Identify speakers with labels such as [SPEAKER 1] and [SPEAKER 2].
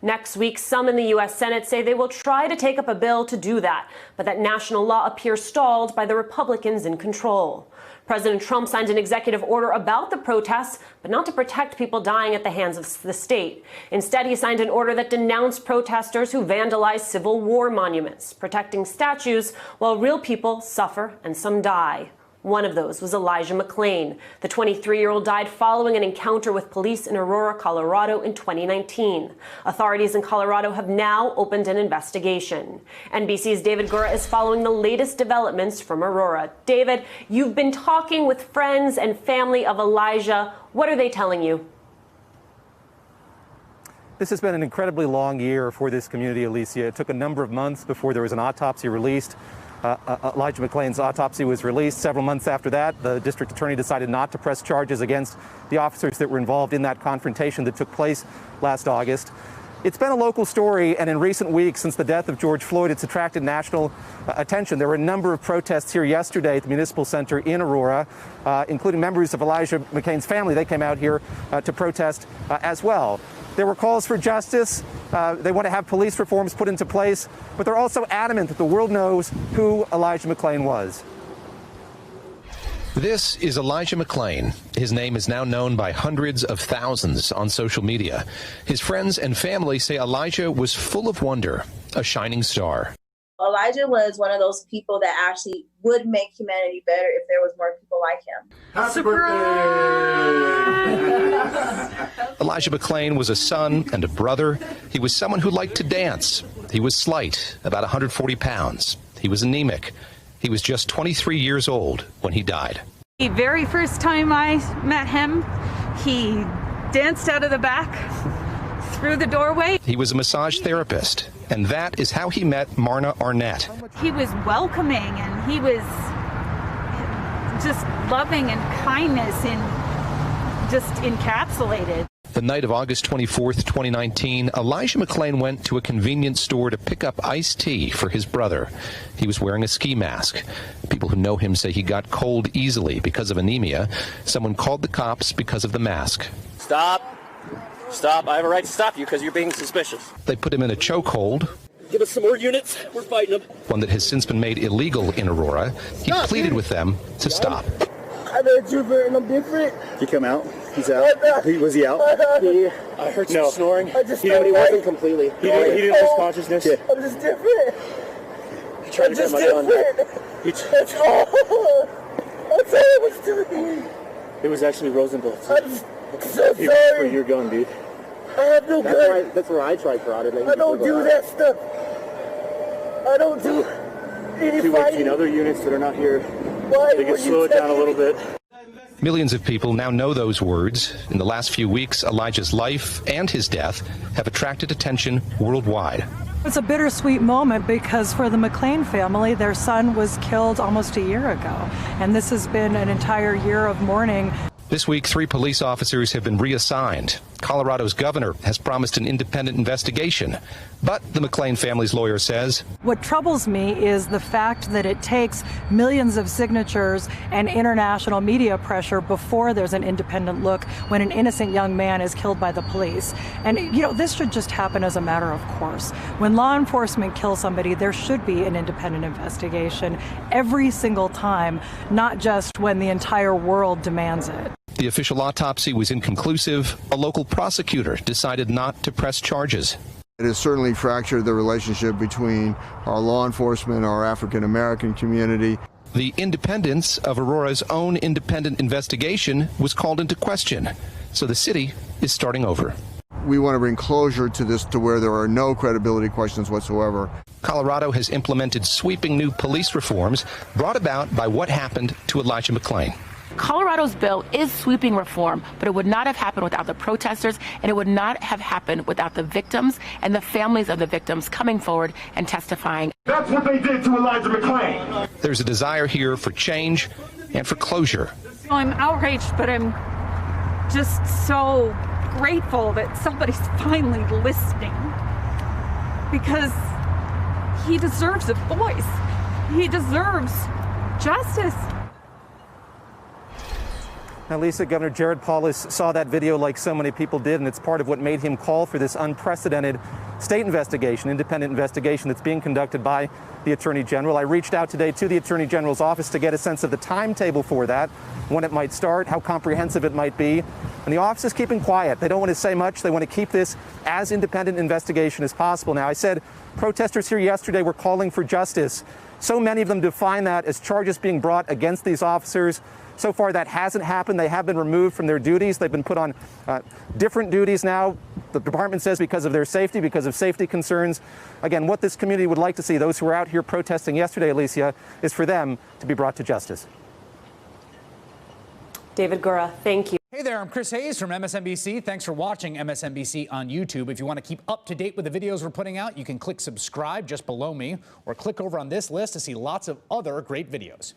[SPEAKER 1] Next week, some in the U.S. Senate say they will try to take up a bill to do that, but that national law appears stalled by the Republicans in control. President Trump signed an executive order about the protests, but not to protect people dying at the hands of the state. Instead, he signed an order that denounced protesters who vandalized Civil War monuments, protecting statues while real people suffer and some die. One of those was Elijah McClain. The 23-year-old died following an encounter with police in Aurora, Colorado in 2019. Authorities in Colorado have now opened an investigation. NBC's David Gura is following the latest developments from Aurora. David, you've been talking with friends and family of Elijah. What are they telling you?
[SPEAKER 2] This has been an incredibly long year for this community, Alicia. It took a number of months before there was an autopsy released. Elijah McClain's autopsy was released. Several months after that, the district attorney decided not to press charges against the officers that were involved in that confrontation that took place last August. It's been a local story, and in recent weeks, since the death of George Floyd, it's attracted national attention. There were a number of protests here yesterday at the Municipal Center in Aurora, including members of Elijah McClain's family. They came out here to protest as well. There were calls for justice. They want to have police reforms put into place, but they're also adamant that the world knows who Elijah McClain was.
[SPEAKER 3] This is Elijah McClain. His name is now known by hundreds of thousands on social media. His friends and family say Elijah was full of wonder, a shining star.
[SPEAKER 4] Elijah was one of those people that actually would make humanity better if there was more people like him.
[SPEAKER 3] Surprise! Elijah McClain was a son and a brother. He was someone who liked to dance. He was slight, about 140 pounds. He was anemic. He was just 23 years old when he died.
[SPEAKER 5] The very first time I met him, he danced out of the back through the doorway.
[SPEAKER 3] He was a massage therapist, and that is how he met Marna Arnett.
[SPEAKER 5] He was welcoming, and he was just loving and kindness and just encapsulated.
[SPEAKER 3] The night of August 24th, 2019, Elijah McClain went to a convenience store to pick up iced tea for his brother. He was wearing a ski mask. People who know him say he got cold easily because of anemia. Someone called the cops because of the mask.
[SPEAKER 6] Stop. Stop. I have a right to stop you because you're being suspicious.
[SPEAKER 3] They put him in a chokehold.
[SPEAKER 6] Give us some more units. We're fighting them.
[SPEAKER 3] One that has since been made illegal in Aurora. He pleaded with them to stop.
[SPEAKER 7] I bet you're very different.
[SPEAKER 8] He come out? He's out. Was he out?
[SPEAKER 6] Yeah. I heard some snoring.
[SPEAKER 8] He wasn't completely. He didn't lose consciousness. Yeah.
[SPEAKER 7] I'm just different.
[SPEAKER 6] He tried to get my gun.
[SPEAKER 7] That's all. That's all I was doing.
[SPEAKER 8] It was actually Rosenblatt.
[SPEAKER 7] I'm so sorry.
[SPEAKER 8] For your gun, dude.
[SPEAKER 7] I have no gun.
[SPEAKER 8] That's where I tried frauding.
[SPEAKER 7] I don't do that stuff. I don't do any fighting.
[SPEAKER 8] Other units that are not here.
[SPEAKER 7] Why
[SPEAKER 8] they can slow it down a little bit.
[SPEAKER 3] Millions of people now know those words. In the last few weeks, Elijah's life and his death have attracted attention worldwide.
[SPEAKER 9] It's a bittersweet moment because for the McClain family, their son was killed almost a year ago. And this has been an entire year of mourning.
[SPEAKER 3] This week, 3 police officers have been reassigned. Colorado's governor has promised an independent investigation. But the McClain family's lawyer says,
[SPEAKER 9] what troubles me is the fact that it takes millions of signatures and international media pressure before there's an independent look when an innocent young man is killed by the police. And, this should just happen as a matter of course. When law enforcement kills somebody, there should be an independent investigation every single time, not just when the entire world demands it.
[SPEAKER 3] The official autopsy was inconclusive. A local prosecutor decided not to press charges.
[SPEAKER 10] It has certainly fractured the relationship between our law enforcement, our African-American community.
[SPEAKER 3] The independence of Aurora's own independent investigation was called into question, so the city is starting over.
[SPEAKER 10] We want to bring closure to this to where there are no credibility questions whatsoever.
[SPEAKER 3] Colorado has implemented sweeping new police reforms brought about by what happened to Elijah McClain.
[SPEAKER 11] Colorado's bill is sweeping reform, but it would not have happened without the protesters, and it would not have happened without the victims and the families of the victims coming forward and testifying.
[SPEAKER 12] That's what they did to Elijah McClain.
[SPEAKER 3] There's a desire here for change and for closure.
[SPEAKER 5] I'm outraged, but I'm just so grateful that somebody's finally listening, because he deserves a voice. He deserves justice.
[SPEAKER 2] Now, Lisa, Governor Jared Polis saw that video like so many people did, and it's part of what made him call for this unprecedented state investigation, independent investigation that's being conducted by the Attorney General. I reached out today to the Attorney General's office to get a sense of the timetable for that, when it might start, how comprehensive it might be. And the office is keeping quiet. They don't want to say much. They want to keep this as independent investigation as possible. Now, I said protesters here yesterday were calling for justice. So many of them define that as charges being brought against these officers. So far, that hasn't happened. They have been removed from their duties. They've been put on different duties now. The department says because of their safety, because of safety concerns. Again, what this community would like to see, those who were out here protesting yesterday, Alicia, is for them to be brought to justice.
[SPEAKER 1] David Gura, thank you.
[SPEAKER 13] Hey there, I'm Chris Hayes from MSNBC. Thanks for watching MSNBC on YouTube. If you want to keep up to date with the videos we're putting out, you can click subscribe just below me or click over on this list to see lots of other great videos.